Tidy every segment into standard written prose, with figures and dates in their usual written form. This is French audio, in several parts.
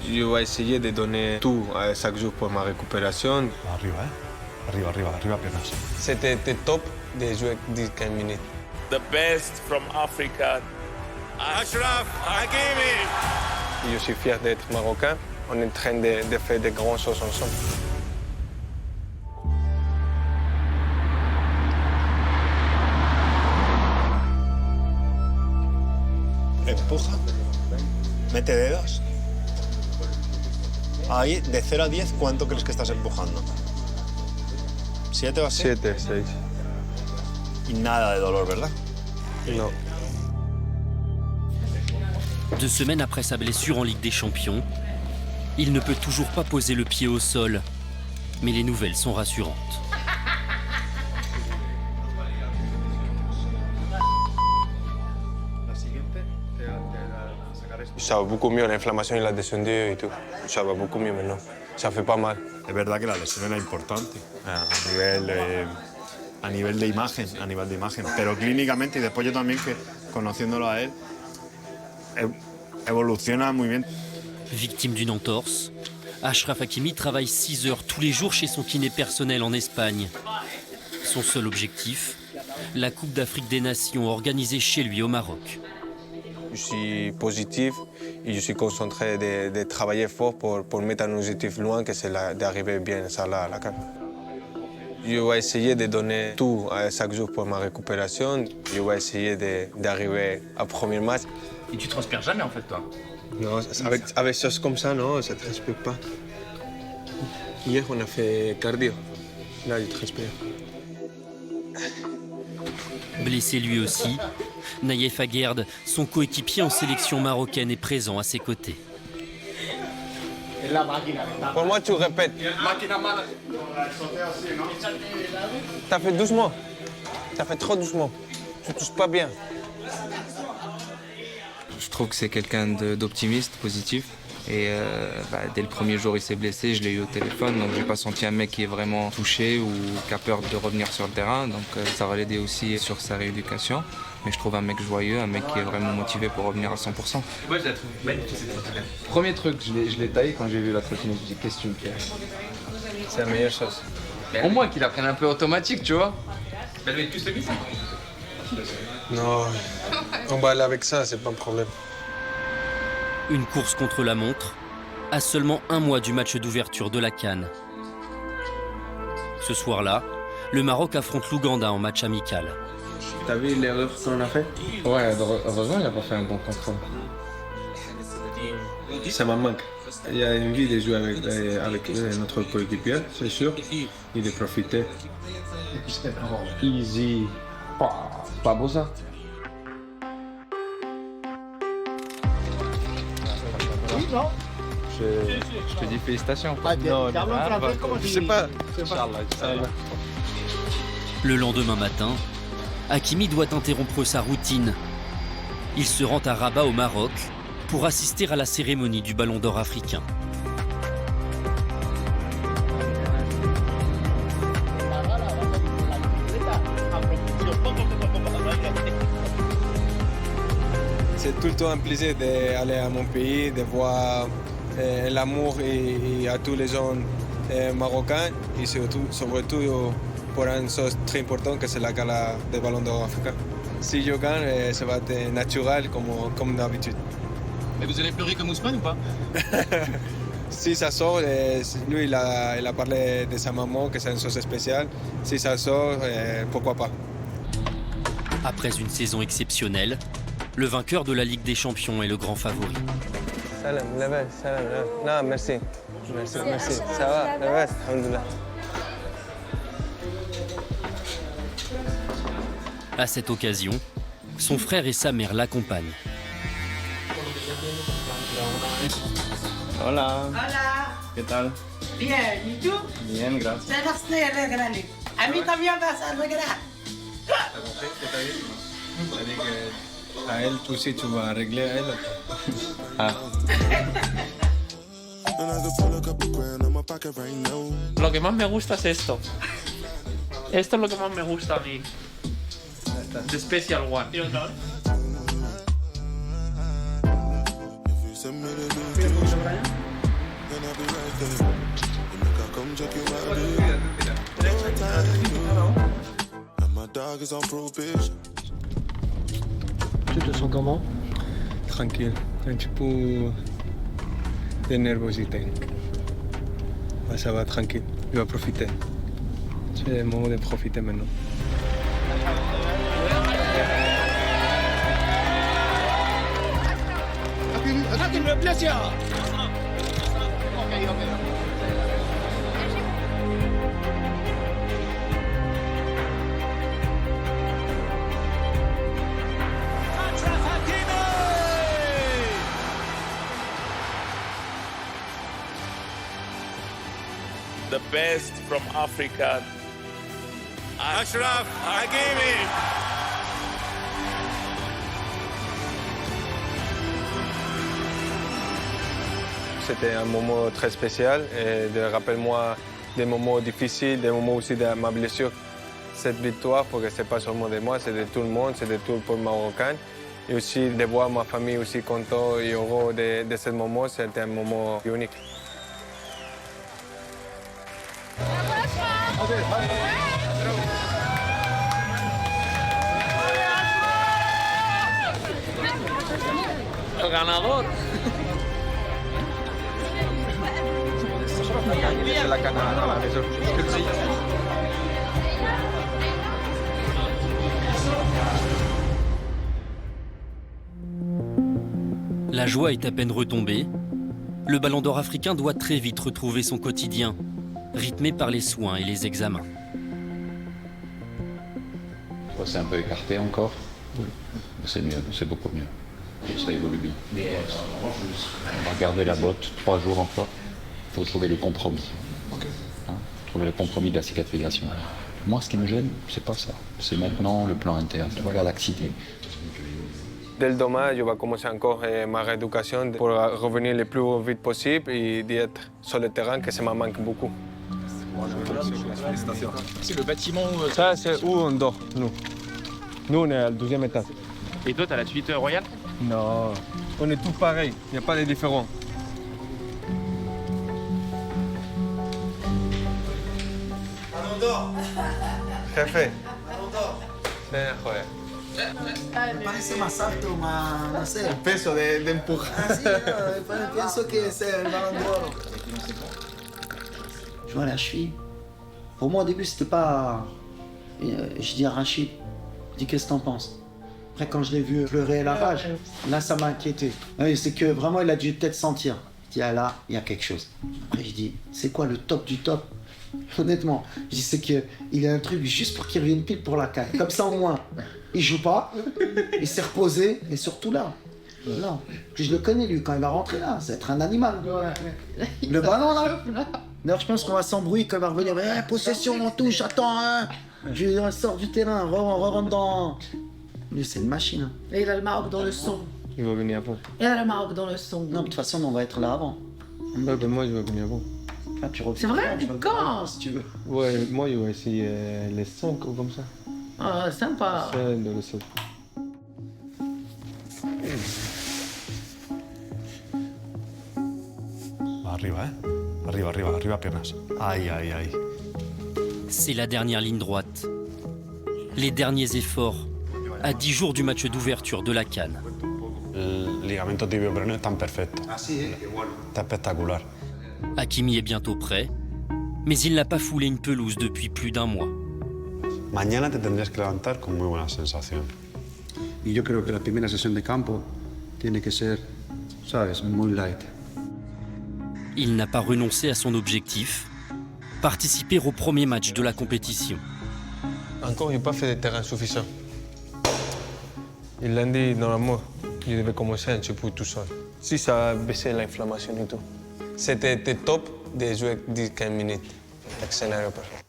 Je vais essayer de donner tout chaque jour pour ma récupération. Arriba, arriba piernas. C'était top de jouer 10-15 minutes. The best from Africa, Achraf Hakimi. Je suis fier d'être marocain. On est en train de faire de grandes choses ensemble. Empuja. Mete dedos. Ahí, de 0 a 10, ¿cuánto crees que estás empujando? ¿7 o así? 7, 6. Y nada de dolor, ¿verdad? Non. 2 semaines après sa blessure en Ligue des Champions, il ne peut toujours pas poser le pied au sol. Mais les nouvelles sont rassurantes. Ça va beaucoup mieux, l'inflammation il a descendu et tout. Ça va beaucoup mieux maintenant. Ça fait pas mal. Es verdad que la lesión era importante a nivel de imagen, pero clínicamente, y después yo también que conociéndolo a él, evoluciona muy bien. Victime d'une entorse, Achraf Hakimi travaille 6 heures tous les jours chez son kiné personnel en Espagne. Son seul objectif, la Coupe d'Afrique des Nations organisée chez lui au Maroc. Je suis positif et je suis concentré de travailler fort pour mettre un objectif loin, que c'est d'arriver bien ça là à la CAN. Je vais essayer de donner tout chaque jour pour ma récupération. Je vais essayer d'arriver au premier match. Et tu transpires jamais en fait toi? Non, avec choses comme ça, non, ça ne transpire pas. Hier, on a fait cardio. Là, je transpire. Blessé lui aussi, Naïef Aguerd, son coéquipier en sélection marocaine, est présent à ses côtés. Pour moi, tu répètes. T'as fait doucement. T'as fait trop doucement. Tu touches pas bien. Je trouve que c'est quelqu'un d'optimiste, positif. Et dès le premier jour, il s'est blessé, je l'ai eu au téléphone, donc j'ai pas senti un mec qui est vraiment touché ou qui a peur de revenir sur le terrain. Donc ça va l'aider aussi sur sa rééducation. Mais je trouve un mec joyeux, un mec qui est vraiment motivé pour revenir à 100%. Moi je la trouve magnifique cette trottinette. Premier truc, je l'ai taillé quand j'ai vu la trottinette, je me dis qu'est-ce que tu me fais? C'est la meilleure chose. Au moins qu'il apprenne un peu automatique, tu vois. Elle doit être plus solide ça. Non, on va aller avec ça, c'est pas un problème. Une course contre la montre, à seulement 1 mois du match d'ouverture de la CAN. Ce soir-là, le Maroc affronte l'Ouganda en match amical. T'as vu l'erreur qu'on a fait? Ouais, heureusement il a pas fait un bon contrôle. Ça me manque. Il y a envie de jouer avec notre coéquipier, c'est sûr, et de profiter. Easy. Pas beau ça? Je te dis félicitations. Non, je sais pas. Le lendemain matin, Hakimi doit interrompre sa routine. Il se rend à Rabat au Maroc pour assister à la cérémonie du Ballon d'Or africain. C'est tout le temps un plaisir d'aller à mon pays, de voir l'amour et à tous les gens marocains et surtout pour une chose très importante que c'est la gala des Ballons d'Or africains. Si je gagne, ça va être naturel comme d'habitude. Mais vous allez pleurer comme Ousmane ou pas? Si ça sort, lui il a parlé de sa maman que c'est une chose spéciale. Si ça sort, pourquoi pas. Après une saison exceptionnelle, le vainqueur de la Ligue des Champions est le grand favori. Salam, labas, salam. Non, merci. Merci. Ça va, labas, alhamdoulilah. À cette occasion, son frère et sa mère l'accompagnent. Hola. Hola. ¿Qué tal? Bien, ¿y tú? Bien, gracias. Se las estoy arreglando. A mí también vas a arreglar. A elle, tú sí, tú vas a arreglar a elle. Ah. Lo que más me gusta es esto. Esto es lo que más me gusta a mí. The Special One. Tu te sens comment? Tranquille, un petit peu de nervosité. Ça va tranquille, il va profiter. C'est le moment de profiter maintenant. The best from Africa, Achraf Hakimi. C'était un moment très spécial et rappelle-moi des moments difficiles, des moments aussi de ma blessure. Cette victoire, parce que ce n'est pas seulement de moi, c'est de tout le monde, c'est de tout le peuple marocain. Et aussi de voir ma famille aussi contente et heureux de ce moment, c'était un moment unique. El ganador. La joie est à peine retombée. Le Ballon d'Or africain doit très vite retrouver son quotidien, rythmé par les soins et les examens. C'est un peu écarté encore. Oui. C'est mieux, c'est beaucoup mieux. Ça évolue bien. On va garder la botte 3 jours encore. Il faut trouver le compromis. Hein, trouver le compromis de la cicatrisation. Moi, ce qui me gêne, c'est pas ça. C'est maintenant le plan interne. Voilà laxité. Dès le demain, je vais commencer encore ma rééducation pour revenir le plus vite possible et d'être sur le terrain, que ça me manque beaucoup. C'est le bâtiment où... Ça, c'est où on dort, nous. Nous, on est à la 12e étage. Et toi, t'as la suite royale? Non, on est tous pareils, il n'y a pas de différence. Ballon d'Or. Jefe. Ballon d'Or. Sí, Parece más alto, más, no sé. El peso de empujar. Ah, sí, no, pienso que c'est el Ballon d'Or. Je vois la cheville. Pour moi, au début, c'était pas... je dis à Rachid, je dis qu'est-ce que t'en penses? Après, quand je l'ai vu pleurer la rage, là, ça m'a inquiété. Oui, c'est que vraiment, il a dû peut-être sentir. Je dis, ah là, il y a quelque chose. Après, je dis, c'est quoi le top du top? Honnêtement, je dis, c'est qu'il a un truc juste pour qu'il revienne pile pour la CAN. Comme ça, au moins, il joue pas, il s'est reposé, et surtout là. Non. Puis je le connais, lui, quand il va rentrer là, c'est être un animal. Le ballon, là. D'ailleurs, je pense qu'on va s'embrouiller quand il va revenir. Possession, on touche, attends, hein. Je sors du terrain, rentre dans... Lui, c'est une machine. Hein. Et il a le Maroc dans le son. Il va venir avant. Il a le Maroc dans le son. Non, mais de toute façon, on va être là avant. Ouais, ben moi, je vais venir avant. Ah, tu reviens. C'est vrai, tu quand si tu veux. Ouais, moi, je vais essayer les 5 ou comme ça. Ah, sympa. C'est de le sol. Arriba, Arriba, arriba, arriba piernas. Ahí, ahí, ahí. C'est la dernière ligne droite. Les derniers efforts à 10 jours du match d'ouverture de la CAN. El ligamento tibio peroneo está perfecto. Está espectacular. Hakimi est bientôt prêt, mais il n'a pas foulé une pelouse depuis plus d'un mois. Mañana te tendrías que levantar con muy buena sensación. Y yo creo que la primera sesión de campo tiene que ser, ¿sabes?, muy light. Il n'a pas renoncé à son objectif, participer au premier match de la compétition. Encore, il n'a pas fait de terrain suffisant. Il l'a dit normalement, il devait commencer un petit peu tout seul. Si ça a baissé l'inflammation et tout. C'était top de jouer 10-15 minutes. Le scénario parfait.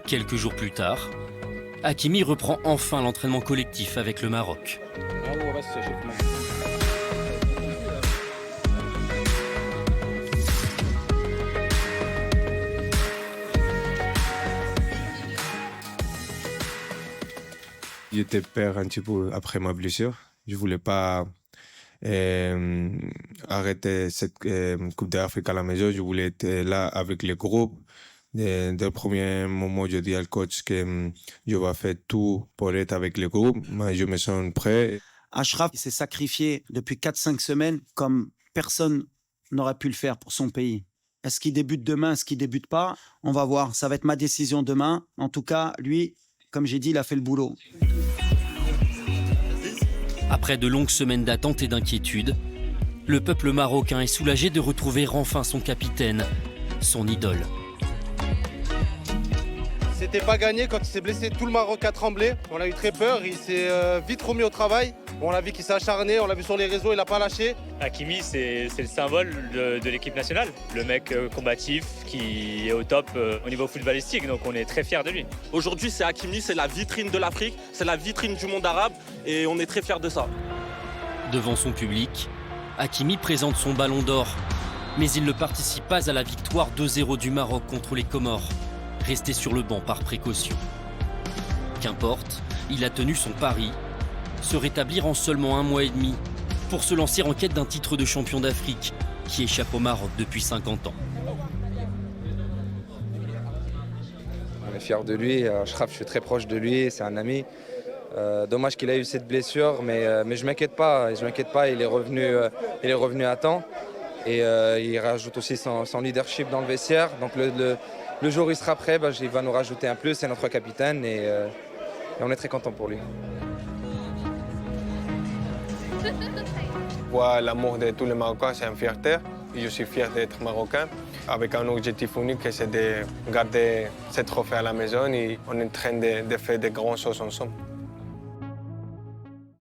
Quelques jours plus tard, Hakimi reprend enfin l'entraînement collectif avec le Maroc. J'étais peur un petit peu après ma blessure. Je ne voulais pas arrêter cette Coupe d'Afrique à la maison. Je voulais être là avec le groupe. Dès le premier moment, je dis au coach que je vais faire tout pour être avec le groupe. Mais je me sens prêt. Achraf s'est sacrifié depuis 4-5 semaines comme personne n'aurait pu le faire pour son pays. Est-ce qu'il débute demain, est-ce qu'il débute pas? On va voir, ça va être ma décision demain. En tout cas, lui, comme j'ai dit, il a fait le boulot. Après de longues semaines d'attente et d'inquiétude, le peuple marocain est soulagé de retrouver enfin son capitaine, son idole. C'était pas gagné quand il s'est blessé, tout le Maroc a tremblé. On a eu très peur, il s'est vite remis au travail. On l'a vu qu'il s'est acharné, on l'a vu sur les réseaux, il n'a pas lâché. Hakimi, c'est le symbole de l'équipe nationale. Le mec combatif qui est au top au niveau footballistique, donc on est très fiers de lui. Aujourd'hui, c'est Hakimi, c'est la vitrine de l'Afrique, c'est la vitrine du monde arabe et on est très fiers de ça. Devant son public, Hakimi présente son ballon d'or, mais il ne participe pas à la victoire 2-0 du Maroc contre les Comores, resté sur le banc par précaution. Qu'importe, il a tenu son pari, se rétablir en seulement 1 mois et demi pour se lancer en quête d'un titre de champion d'Afrique qui échappe au Maroc depuis 50 ans. On est fiers de lui, Achraf, je suis très proche de lui, c'est un ami. Dommage qu'il ait eu cette blessure, mais je ne m'inquiète pas, il est revenu à temps. Et il rajoute aussi son leadership dans le vestiaire. Donc le jour où il sera prêt, il va nous rajouter un plus, c'est notre capitaine et on est très content pour lui. Voir l'amour de tous les Marocains, c'est une fierté. Je suis fier d'être Marocain, avec un objectif unique, c'est de garder ce trophée à la maison et on est en train de faire de grandes choses ensemble.